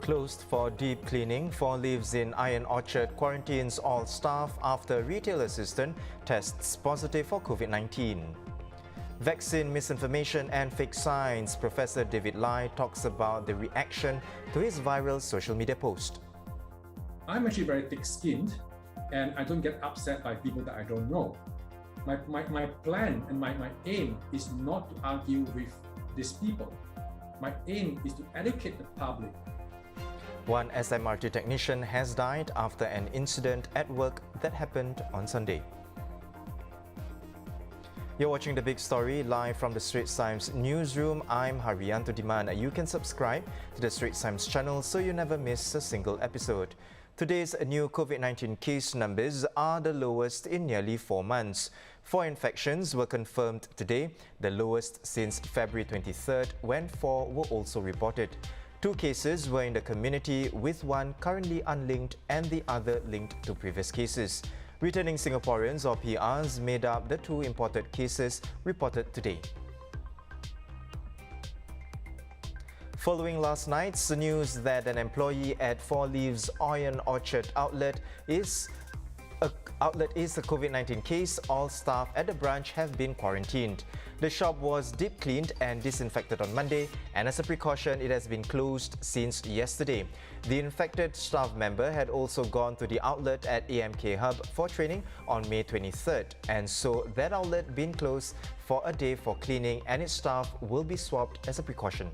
Closed for deep cleaning. 4 Leaves in Iron Orchard quarantines all staff after retail assistant tests positive for COVID-19. Vaccine misinformation and fake science. Professor David Lai talks about the reaction to his viral social media post. I'm actually very thick-skinned and I don't get upset by people that I don't know. My plan and my aim is not to argue with these people. My aim is to educate the public. One SMRT technician has died after an incident at work that happened on Sunday. You're watching The Big Story live from the Straits Times newsroom. I'm Haryanto Diman. You can subscribe to the Straits Times channel so you never miss a single episode. Today's new COVID-19 case numbers are the lowest in nearly 4 months. 4 infections were confirmed today, the lowest since February 23rd, when 4 were also reported. 2 cases were in the community, with 1 currently unlinked and the other linked to previous cases. Returning Singaporeans or PRs made up the 2 imported cases reported today. Following last night's news that an employee at 4 Leaves Iron Orchard outlet is a COVID-19 case, all staff at the branch have been quarantined. The shop was deep cleaned and disinfected on Monday, and as a precaution, it has been closed since yesterday. The infected staff member had also gone to the outlet at AMK Hub for training on May 23rd, and so that outlet been closed for a day for cleaning, and its staff will be swabbed as a precaution.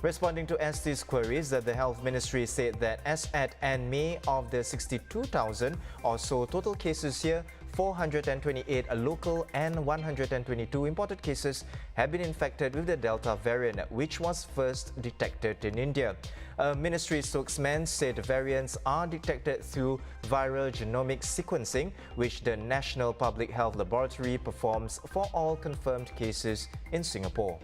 Responding to ST's queries, the Health Ministry said that as at end May, of the 62,000 or so total cases here, 428 local and 122 imported cases have been infected with the Delta variant, which was first detected in India. A ministry spokesman said variants are detected through viral genomic sequencing, which the National Public Health Laboratory performs for all confirmed cases in Singapore.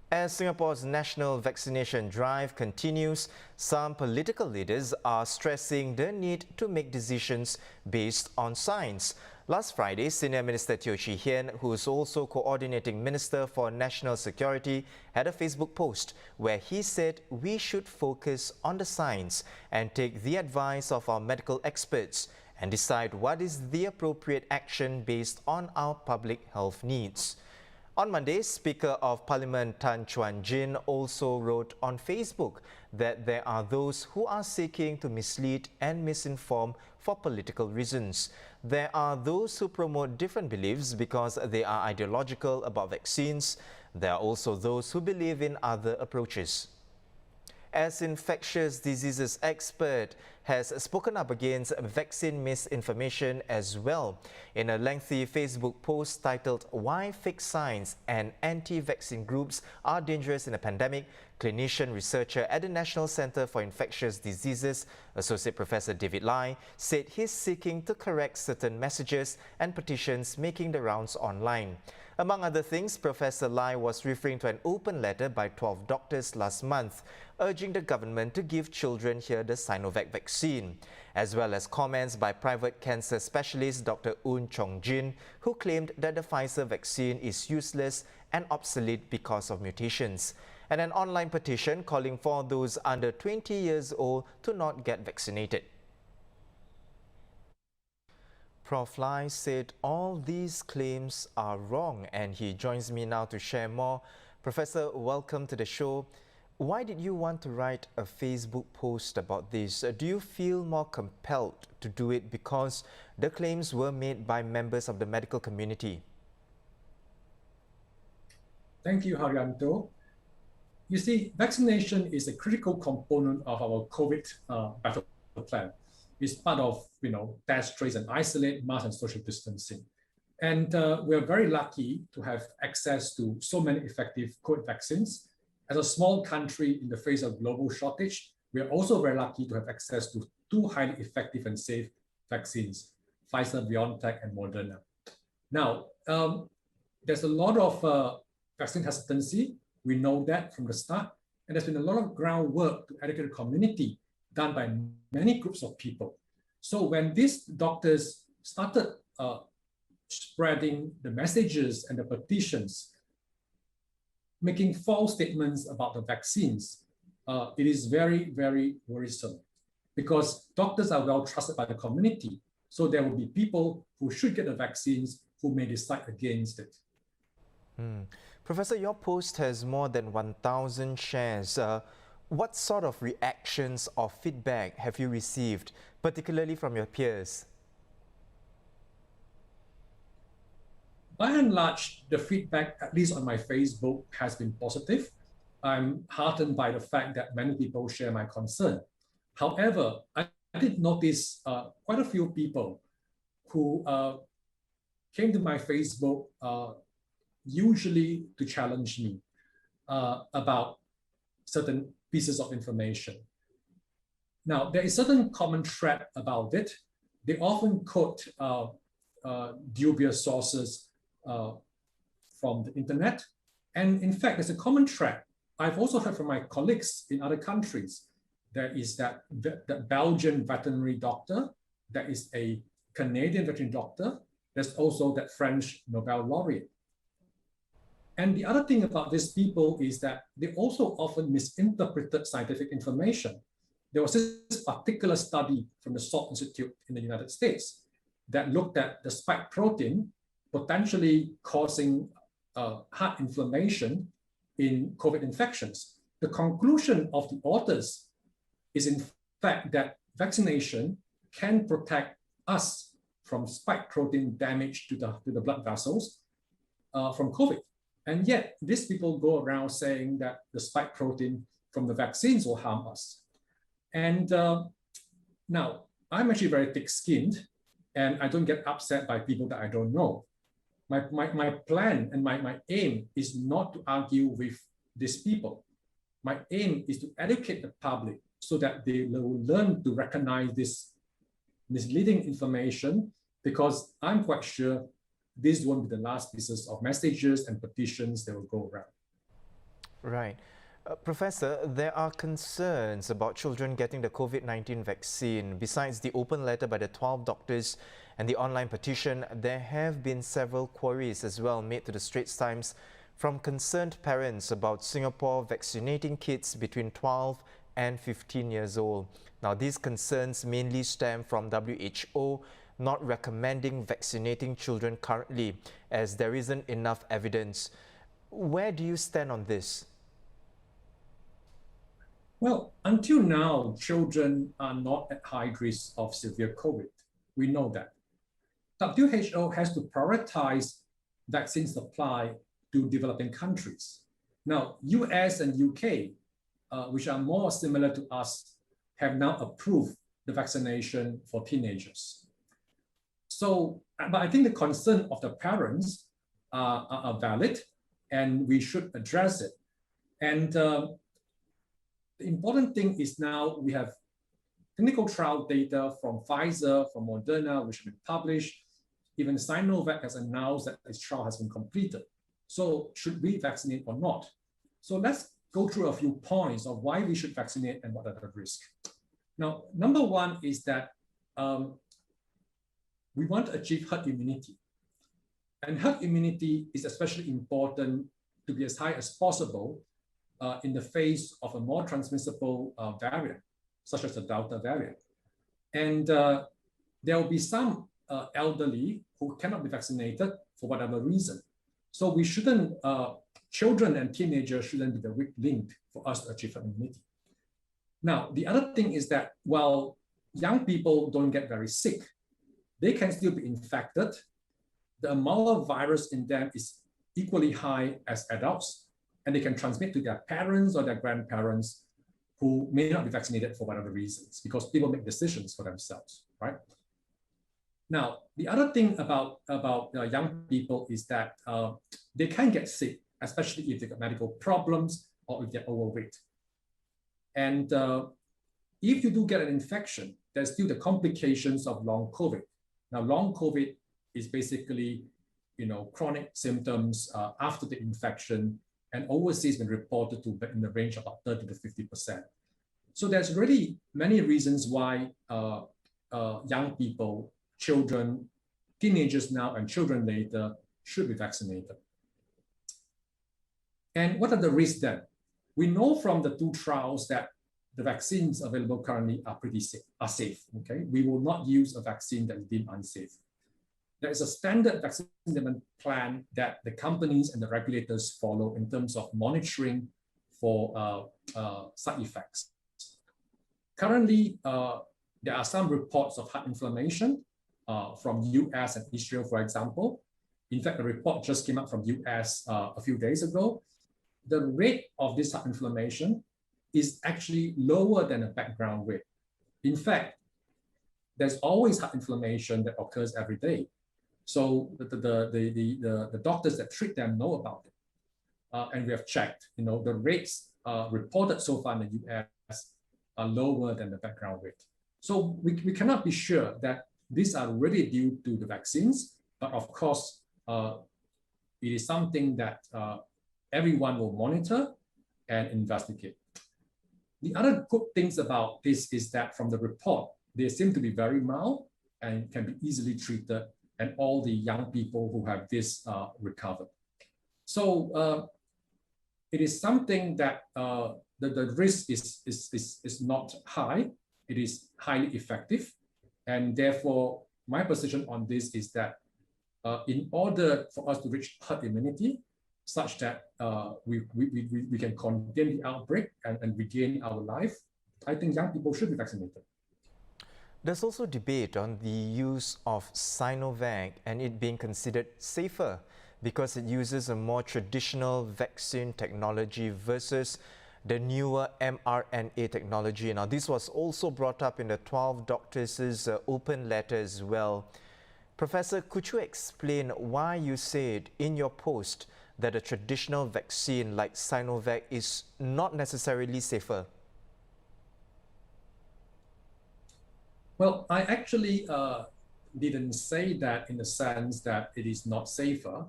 As Singapore's national vaccination drive continues, some political leaders are stressing the need to make decisions based on science. Last Friday, Senior Minister Teo Chee Hean, who is also Coordinating Minister for National Security, had a Facebook post where he said we should focus on the science and take the advice of our medical experts and decide what is the appropriate action based on our public health needs. On Monday, Speaker of Parliament Tan Chuan Jin also wrote on Facebook that there are those who are seeking to mislead and misinform for political reasons. There are those who promote different beliefs because they are ideological about vaccines. There are also those who believe in other approaches. As infectious diseases expert, has spoken up against vaccine misinformation as well. In a lengthy Facebook post titled "Why Fake Science and Anti-Vaccine Groups Are Dangerous in a Pandemic," clinician researcher at the National Centre for Infectious Diseases, Associate Professor David Lai, said he's seeking to correct certain messages and petitions making the rounds online. Among other things, Professor Lai was referring to an open letter by 12 doctors last month, urging the government to give children here the Sinovac vaccine, as well as comments by private cancer specialist Dr. Oon Chong Jin, who claimed that the Pfizer vaccine is useless and obsolete because of mutations, and an online petition calling for those under 20 years old to not get vaccinated. Prof. Lai said all these claims are wrong, and he joins me now to share more. Professor, welcome to the show. Why did you want to write a Facebook post about this? Do you feel more compelled to do it because the claims were made by members of the medical community? Thank you, Haryanto. You see, vaccination is a critical component of our COVID battle plan. It's part of, test, trace, and isolate, mask, and social distancing. And we are very lucky to have access to so many effective COVID vaccines. As a small country in the face of global shortage, we are also very lucky to have access to 2 highly effective and safe vaccines, Pfizer, BioNTech, and Moderna. Now, there's a lot of vaccine hesitancy. We know that from the start. And there's been a lot of groundwork to educate the community done by many groups of people. So when these doctors started spreading the messages and the petitions, making false statements about the vaccines, it is very, very worrisome because doctors are well trusted by the community. So there will be people who should get the vaccines who may decide against it. Professor, your post has more than 1,000 shares. What sort of reactions or feedback have you received, particularly from your peers? By and large, the feedback, at least on my Facebook, has been positive. I'm heartened by the fact that many people share my concern. However, I did notice quite a few people who came to my Facebook usually to challenge me about certain pieces of information. Now, there is certain common thread about it. They often quote dubious sources from the internet. And in fact, there's a common thread. I've also heard from my colleagues in other countries. There is that Belgian veterinary doctor, there is a Canadian veterinary doctor, there's also that French Nobel laureate. And the other thing about these people is that they also often misinterpreted scientific information. There was this particular study from the Salk Institute in the United States that looked at the spike protein potentially causing heart inflammation in COVID infections. The conclusion of the authors is in fact that vaccination can protect us from spike protein damage to the blood vessels from COVID. And yet these people go around saying that the spike protein from the vaccines will harm us. And now I'm actually very thick-skinned and I don't get upset by people that I don't know. My plan and my aim is not to argue with these people. My aim is to educate the public so that they will learn to recognize this misleading information, because I'm quite sure this won't be the last pieces of messages and petitions that will go around. Right. Professor, there are concerns about children getting the COVID-19 vaccine. Besides the open letter by the 12 doctors and the online petition, there have been several queries as well made to the Straits Times from concerned parents about Singapore vaccinating kids between 12 and 15 years old. Now, these concerns mainly stem from WHO not recommending vaccinating children currently, as there isn't enough evidence. Where do you stand on this? Well, until now, children are not at high risk of severe COVID. We know that. WHO has to prioritize vaccine supply to developing countries. Now, US and UK, which are more similar to us, have now approved the vaccination for teenagers. So, but I think the concern of the parents are valid, and we should address it. And the important thing is now we have clinical trial data from Pfizer, from Moderna, which have been published. Even Sinovac has announced that this trial has been completed. So should we vaccinate or not? So let's go through a few points of why we should vaccinate and what are the risks. Now, number one is that we want to achieve herd immunity. And herd immunity is especially important to be as high as possible in the face of a more transmissible variant, such as the Delta variant. And there will be some elderly who cannot be vaccinated for whatever reason. So we shouldn't, children and teenagers shouldn't be the weak link for us to achieve herd immunity. Now, the other thing is that while young people don't get very sick, they can still be infected. The amount of virus in them is equally high as adults, and they can transmit to their parents or their grandparents who may not be vaccinated for whatever reasons, because people make decisions for themselves, right? Now, the other thing about young people is that they can get sick, especially if they've got medical problems or if they're overweight. And if you do get an infection, there's still the complications of long COVID. Now, long COVID is basically, chronic symptoms after the infection, and overseas been reported to be in the range of about 30 to 50%. So there's really many reasons why young people, children, teenagers now and children later should be vaccinated. And what are the risks then? We know from the 2 trials that the vaccines available currently are safe. Okay, we will not use a vaccine that is deemed unsafe. There is a standard vaccine development plan that the companies and the regulators follow in terms of monitoring for side effects. Currently, there are some reports of heart inflammation from US and Israel, for example. In fact, a report just came out from US a few days ago. The rate of this heart inflammation is actually lower than a background rate. In fact, there's always heart inflammation that occurs every day. So the doctors that treat them know about it. And we have checked, the rates reported so far in the US are lower than the background rate. So we cannot be sure that these are really due to the vaccines, but of course, it is something that everyone will monitor and investigate. The other good things about this is that from the report, they seem to be very mild and can be easily treated, and all the young people who have this recovered. So it is something that the risk is not high. It is highly effective. And therefore, my position on this is that in order for us to reach herd immunity, such that we can contain the outbreak and regain our life, I think young people should be vaccinated. There's also debate on the use of Sinovac and it being considered safer because it uses a more traditional vaccine technology versus the newer mRNA technology. Now, this was also brought up in the 12 doctors' open letter as well. Professor, could you explain why you said in your post that a traditional vaccine like Sinovac is not necessarily safer? Well, I actually didn't say that in the sense that it is not safer.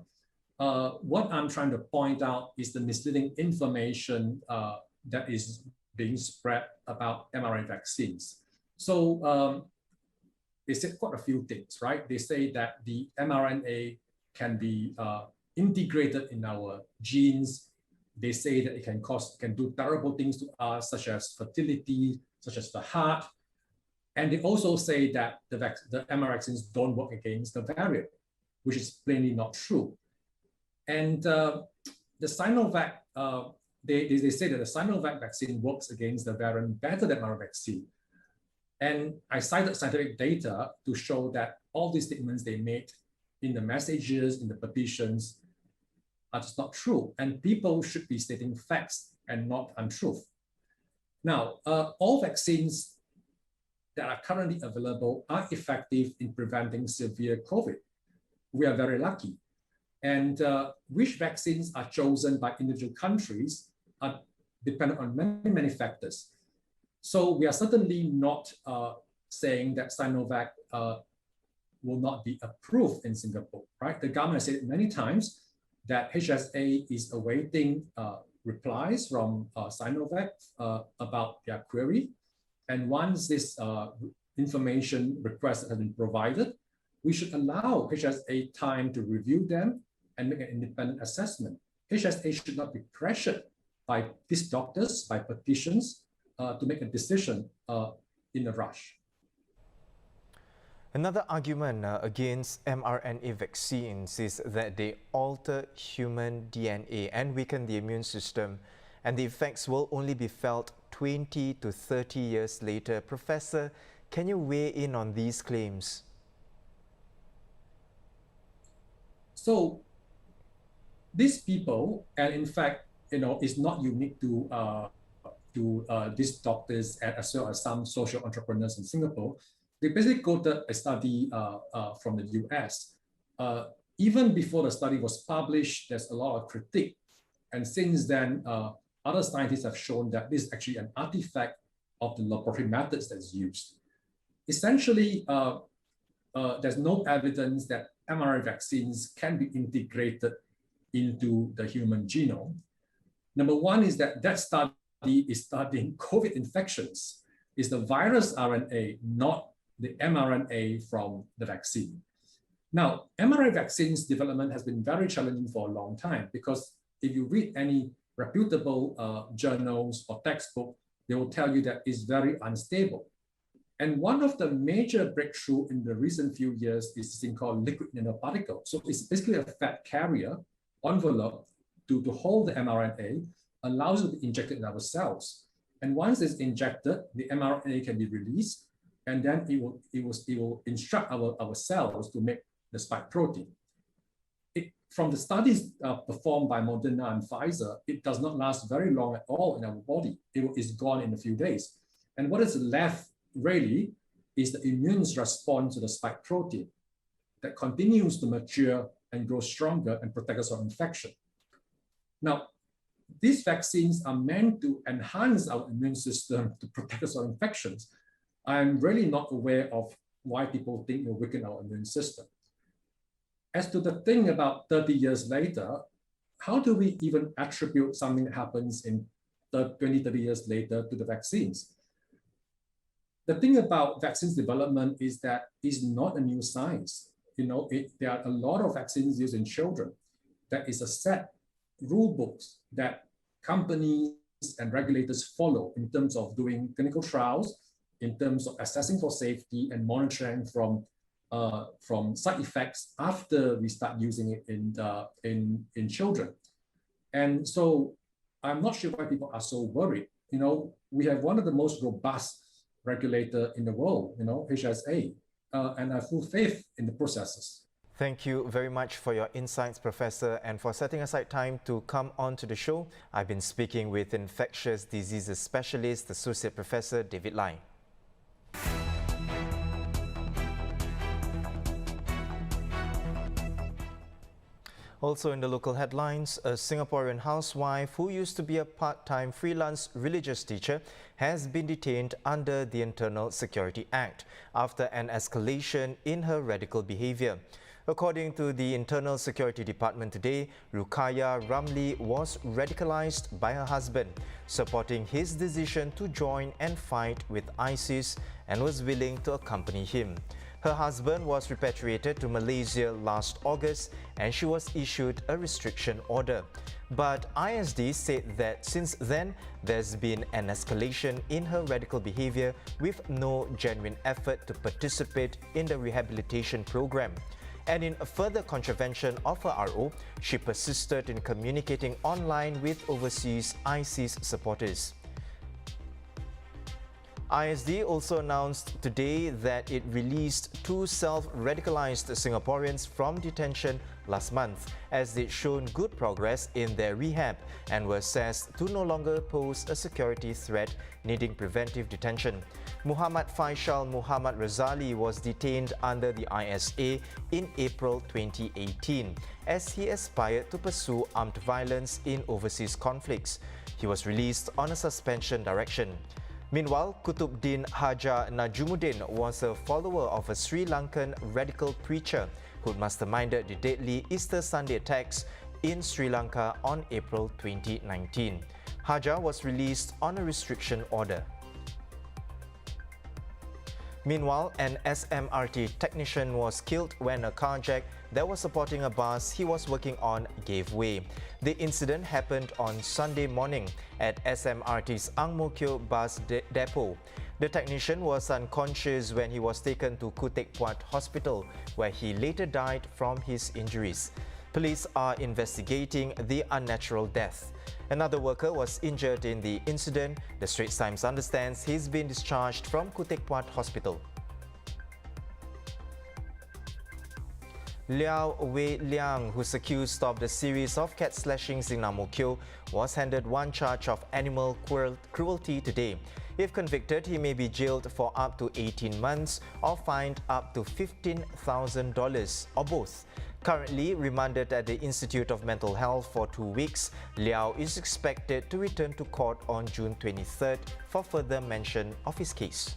What I'm trying to point out is the misleading information that is being spread about mRNA vaccines. So they said quite a few things, right? They say that the mRNA can be integrated in our genes. They say that it can do terrible things to us, such as fertility, such as the heart. And they also say that the mRNA vaccines don't work against the variant, which is plainly not true. And the Sinovac, they say that the Sinovac vaccine works against the variant better than our vaccine. And I cited scientific data to show that all these statements they made in the messages, in the petitions, are just not true. And people should be stating facts and not untruth. Now, all vaccines that are currently available are effective in preventing severe COVID. We are very lucky. And which vaccines are chosen by individual countries are dependent on many, many factors. So we are certainly not saying that Sinovac will not be approved in Singapore, right? The government has said many times that HSA is awaiting replies from Sinovac about their query. And once this information request has been provided, we should allow HSA time to review them and make an independent assessment. HSA should not be pressured by these doctors, by petitions, to make a decision in a rush. Another argument against mRNA vaccines is that they alter human DNA and weaken the immune system, and the effects will only be felt 20 to 30 years later. Professor, can you weigh in on these claims? So these people, and in fact, it's not unique to these doctors as well as some social entrepreneurs in Singapore. They basically quoted a study from the US. Even before the study was published, there's a lot of critique. And since then, other scientists have shown that this is actually an artifact of the laboratory methods that's used. Essentially, there's no evidence that mRNA vaccines can be integrated into the human genome. Number one is that study is studying COVID infections. It's the virus RNA, not the mRNA from the vaccine. Now, mRNA vaccines development has been very challenging for a long time because if you read any reputable journals or textbook, they will tell you that it's very unstable. And one of the major breakthrough in the recent few years is this thing called liquid nanoparticle. So it's basically a fat carrier envelope to hold the mRNA, allows it to be injected in our cells. And once it's injected, the mRNA can be released, and then it will instruct our cells to make the spike protein. From the studies performed by Moderna and Pfizer, it does not last very long at all in our body. It is gone in a few days. And what is left really is the immune response to the spike protein that continues to mature and grow stronger and protect us from infection. Now, these vaccines are meant to enhance our immune system to protect us from infections. I'm really not aware of why people think it will weaken our immune system. As to the thing about 30 years later, how do we even attribute something that happens in 20, 30 years later to the vaccines? The thing about vaccines development is that it's not a new science. There are a lot of vaccines used in children. There is a set rule books that companies and regulators follow in terms of doing clinical trials, in terms of assessing for safety and monitoring from side effects after we start using it in children. And so I'm not sure why people are so worried. We have one of the most robust regulator in the world, HSA, and I have full faith in the processes. Thank you very much for your insights, Professor, and for setting aside time to come on to the show. I've been speaking with infectious diseases specialist, Associate Professor David Lai. Also in the local headlines, a Singaporean housewife who used to be a part-time freelance religious teacher has been detained under the Internal Security Act after an escalation in her radical behavior. According to the Internal Security Department today, Ruqayyah Ramli was radicalized by her husband, supporting his decision to join and fight with ISIS and was willing to accompany him. Her husband was repatriated to Malaysia last August and she was issued a restriction order. But ISD said that since then, there's been an escalation in her radical behavior with no genuine effort to participate in the rehabilitation program. And in a further contravention of her RO, she persisted in communicating online with overseas ISIS supporters. ISD also announced today that it released 2 self-radicalized Singaporeans from detention last month as they'd shown good progress in their rehab and were assessed to no longer pose a security threat needing preventive detention. Muhammad Faisal Muhammad Razali was detained under the ISA in April 2018 as he aspired to pursue armed violence in overseas conflicts. He was released on a suspension direction. Meanwhile, Qutbuddin Haja Najumuddin was a follower of a Sri Lankan radical preacher who masterminded the deadly Easter Sunday attacks in Sri Lanka on April 2019. Haja was released on a restriction order. Meanwhile, an SMRT technician was killed when a car jack that was supporting a bus he was working on gave way. The incident happened on Sunday morning at SMRT's Ang Mo Kio bus depot. The technician was unconscious when he was taken to Khoo Teck Puat Hospital, where he later died from his injuries. Police are investigating the unnatural death. Another worker was injured in the incident. The Straits Times understands he's been discharged from Khoo Teck Puat Hospital. Liao Wei Liang, who's accused of the series of cat slashings in Ang Mo Kio, was handed 1 charge of animal cruelty today. If convicted, he may be jailed for up to 18 months or fined up to $15,000 or both. Currently remanded at the Institute of Mental Health for 2 weeks, Liao is expected to return to court on June 23rd for further mention of his case.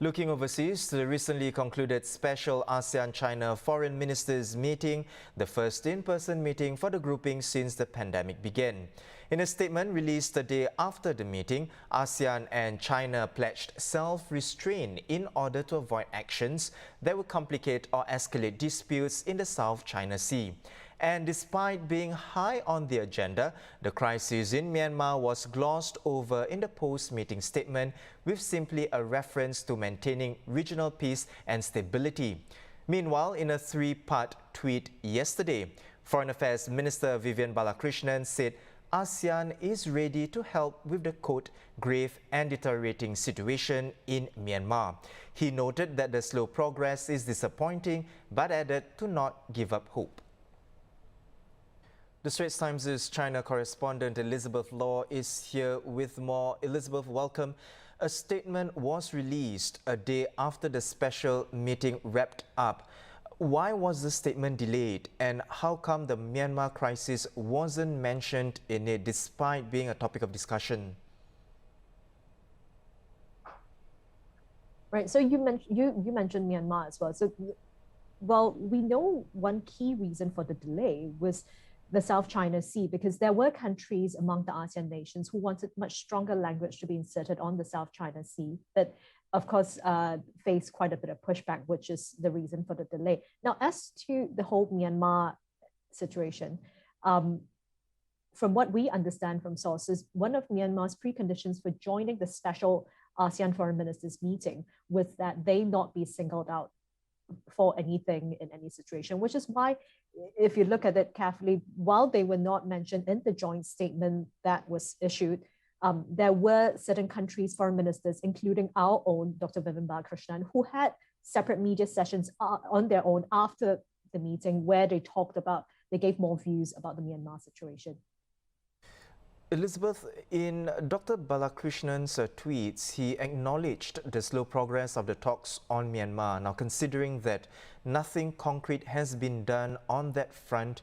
Looking overseas, the recently concluded special ASEAN-China Foreign Ministers meeting, the first in-person meeting for the grouping since the pandemic began. In a statement released the day after the meeting, ASEAN and China pledged self-restraint in order to avoid actions that would complicate or escalate disputes in the South China Sea. And despite being high on the agenda, the crisis in Myanmar was glossed over in the post-meeting statement with simply a reference to maintaining regional peace and stability. Meanwhile, in a three-part tweet yesterday, Foreign Affairs Minister Vivian Balakrishnan said ASEAN is ready to help with the, quote, grave and deteriorating situation in Myanmar. He noted that the slow progress is disappointing, but added to not give up hope. The Straits Times' China correspondent Elizabeth Law is here with more. Elizabeth, welcome. A statement was released a day after the special meeting wrapped up. Why was the statement delayed, and how come the Myanmar crisis wasn't mentioned in it despite being a topic of discussion? Right, so you mentioned Myanmar as well. So, well, we know one key reason for the delay was the South China Sea, because there were countries among the ASEAN nations who wanted much stronger language to be inserted on the South China Sea, but of course faced quite a bit of pushback, which is the reason for the delay. Now, as to the whole Myanmar situation, from what we understand from sources, one of Myanmar's preconditions for joining the special ASEAN Foreign Ministers meeting was that they not be singled out for anything in any situation, which is why, if you look at it carefully, while they were not mentioned in the joint statement that was issued, there were certain countries' foreign ministers, including our own Dr. Vivian Balakrishnan, who had separate media sessions on their own after the meeting where they gave more views about the Myanmar situation. Elizabeth, in Dr. Balakrishnan's tweets, he acknowledged the slow progress of the talks on Myanmar. Now, considering that nothing concrete has been done on that front,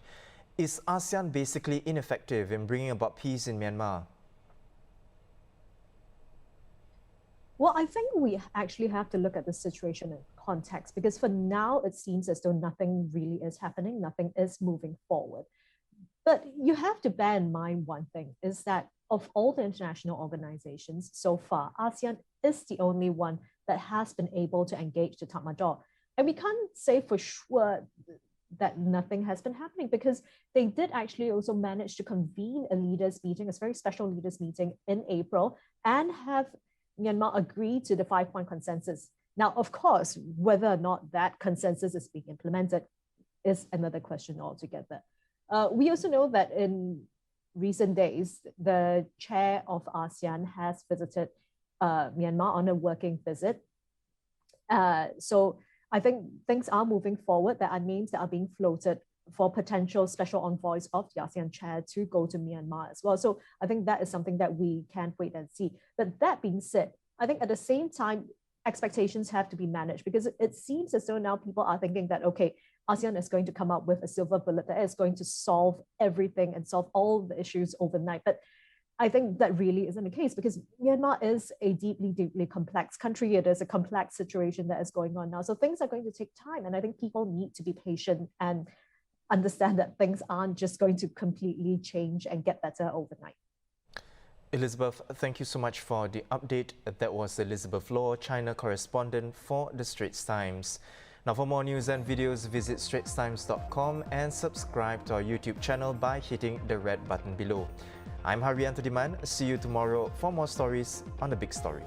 is ASEAN basically ineffective in bringing about peace in Myanmar? Well, I think we actually have to look at the situation in context, because for now, it seems as though nothing really is happening, nothing is moving forward. But you have to bear in mind one thing, is that of all the international organizations so far, ASEAN is the only one that has been able to engage the Tatmadaw. And we can't say for sure that nothing has been happening, because they did actually also manage to convene a leaders meeting, a very special leaders meeting in April, and have Myanmar agree to the 5-point consensus. Now, of course, whether or not that consensus is being implemented is another question altogether. We also know that in recent days, the chair of ASEAN has visited Myanmar on a working visit. So I think things are moving forward. There are names that are being floated for potential special envoys of the ASEAN chair to go to Myanmar as well. So I think that is something that we can't wait and see. But that being said, I think at the same time, expectations have to be managed, because it seems as though now people are thinking that, okay, ASEAN is going to come up with a silver bullet that is going to solve everything and solve all the issues overnight. But I think that really isn't the case, because Myanmar is a deeply, deeply complex country. It is a complex situation that is going on now. So things are going to take time. And I think people need to be patient and understand that things aren't just going to completely change and get better overnight. Elizabeth, thank you so much for the update. That was Elizabeth Law, China correspondent for the Straits Times. Now, for more news and videos, visit straitstimes.com and subscribe to our YouTube channel by hitting the red button below. I'm Haryanto Diman. See you tomorrow for more stories on The Big Story.